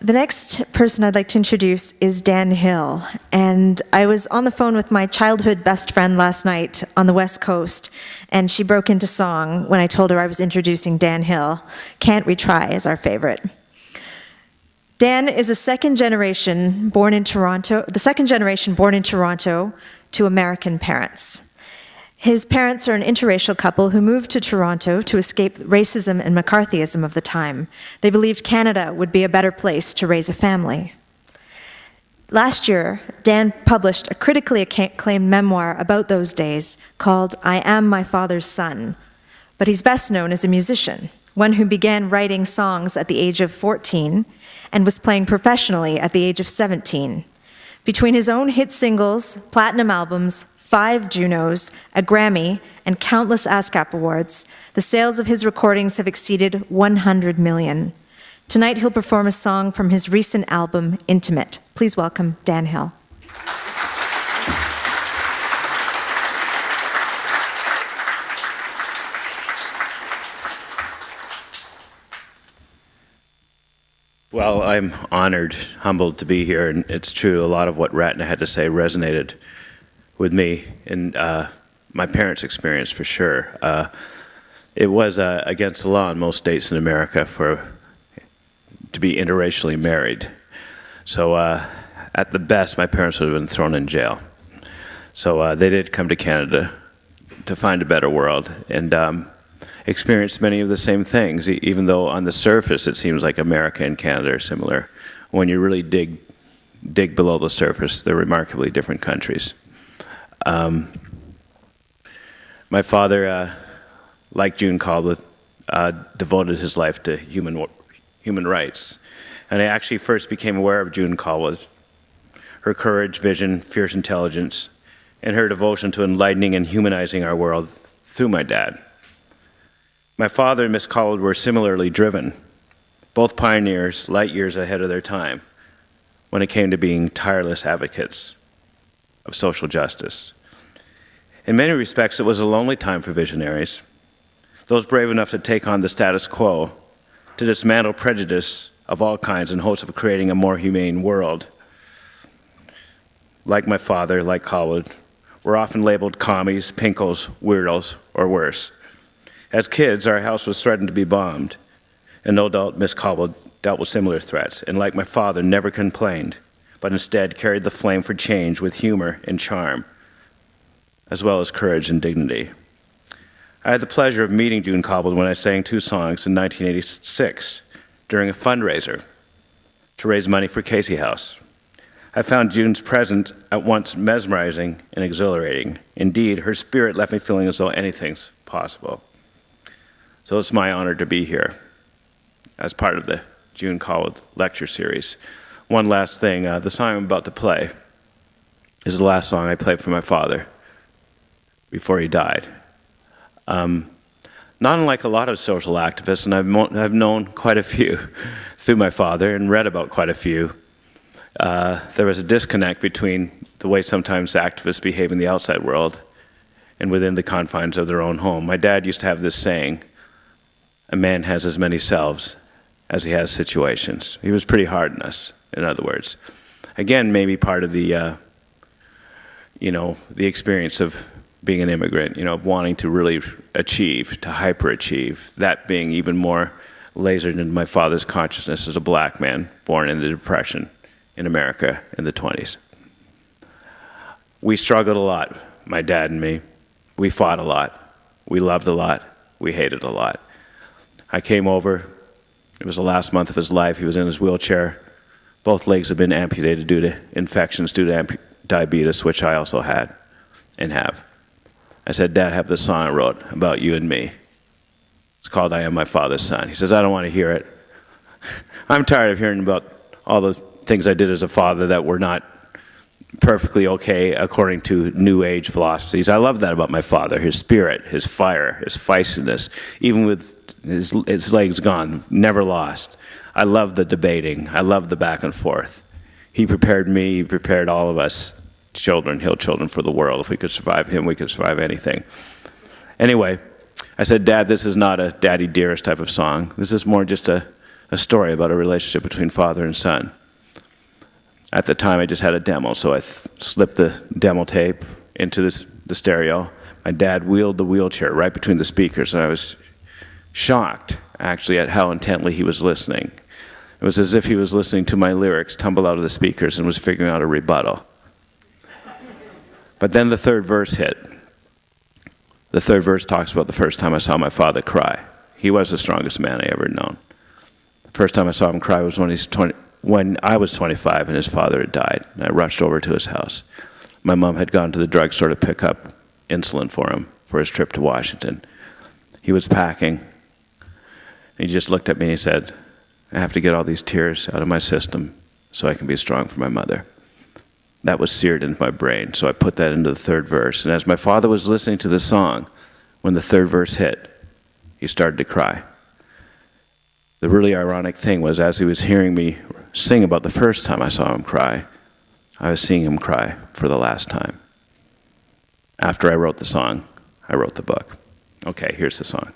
The next person I'd like to introduce is Dan Hill, and I was on the phone with my childhood best friend last night on the West Coast, and she broke into song when I told her I was introducing Dan Hill. Can't We Try is our favorite. Dan is the second generation born in Toronto to American parents. His parents are an interracial couple who moved to Toronto to escape racism and McCarthyism of the time. They believed Canada would be a better place to raise a family. Last year, Dan published a critically acclaimed memoir about those days called I Am My Father's Son, but he's best known as a musician, one who began writing songs at the age of 14 and was playing professionally at the age of 17. Between his own hit singles, platinum albums, 5 Junos, a Grammy, and countless ASCAP awards, the sales of his recordings have exceeded 100 million. Tonight he'll perform a song from his recent album, Intimate. Please welcome Dan Hill. Well, I'm honored, humbled to be here, and it's true, a lot of what Ratna had to say resonated with me and my parents' experience for sure. It was against the law in most states in America to be interracially married. So at the best, my parents would have been thrown in jail. So they did come to Canada to find a better world and experienced many of the same things, even though on the surface it seems like America and Canada are similar. When you really dig below the surface, they're remarkably different countries. My father, like June Callwood, devoted his life to human rights. And I actually first became aware of June Callwood, her courage, vision, fierce intelligence, and her devotion to enlightening and humanizing our world through my dad. My father and Miss Callwood were similarly driven, both pioneers, light years ahead of their time, when it came to being tireless advocates of social justice. In many respects, it was a lonely time for visionaries, those brave enough to take on the status quo, to dismantle prejudice of all kinds in hopes of creating a more humane world. Like my father, like Callwood, were often labeled commies, pinkos, weirdos, or worse. As kids, our house was threatened to be bombed, and no doubt Miss Callwood dealt with similar threats, and like my father, never complained, but instead carried the flame for change with humor and charm, as well as courage and dignity. I had the pleasure of meeting June Callwood when I sang 2 songs in 1986 during a fundraiser to raise money for Casey House. I found June's presence at once mesmerizing and exhilarating. Indeed, her spirit left me feeling as though anything's possible. So it's my honor to be here as part of the June Callwood Lecture series. One last thing, the song I'm about to play is the last song I played for my father before he died. Not unlike a lot of social activists, and I've known quite a few through my father and read about quite a few, there was a disconnect between the way sometimes activists behave in the outside world and within the confines of their own home. My dad used to have this saying, a man has as many selves as he has situations. He was pretty hard on us, in other words. Again, maybe part of the, the experience of being an immigrant, wanting to really achieve, to hyperachieve, that being even more lasered into my father's consciousness as a black man born in the Depression in America in the 20s. We struggled a lot, my dad and me. We fought a lot. We loved a lot. We hated a lot. I came over. It was the last month of his life. He was in his wheelchair. Both legs had been amputated due to infections due to diabetes, which I also had and have. I said, Dad, I have this song I wrote about you and me. It's called I Am My Father's Son. He says, I don't want to hear it. I'm tired of hearing about all the things I did as a father that were not perfectly okay according to New Age philosophies. I love that about my father, his spirit, his fire, his feistiness, even with his legs gone, never lost. I love the debating. I love the back and forth. He prepared me, he prepared all of us, children, Hill children, for the world. If we could survive him, we could survive anything. Anyway, I said, Dad, this is not a daddy dearest type of song. This is more just a a story about a relationship between father and son. At the time, I just had a demo, so I slipped the demo tape into the stereo. My dad wheeled the wheelchair right between the speakers, and I was shocked, actually, at how intently he was listening. It was as if he was listening to my lyrics tumble out of the speakers and was figuring out a rebuttal. But then the third verse hit. The third verse talks about the first time I saw my father cry. He was the strongest man I ever known. The first time I saw him cry was when I was 25 and his father had died. And I rushed over to his house. My mom had gone to the drugstore to pick up insulin for him for his trip to Washington. He was packing. And he just looked at me and he said, I have to get all these tears out of my system so I can be strong for my mother. That was seared into my brain, so I put that into the third verse. And as my father was listening to the song, when the third verse hit, he started to cry. The really ironic thing was, as he was hearing me sing about the first time I saw him cry, I was seeing him cry for the last time. After I wrote the song, I wrote the book. Okay, here's the song.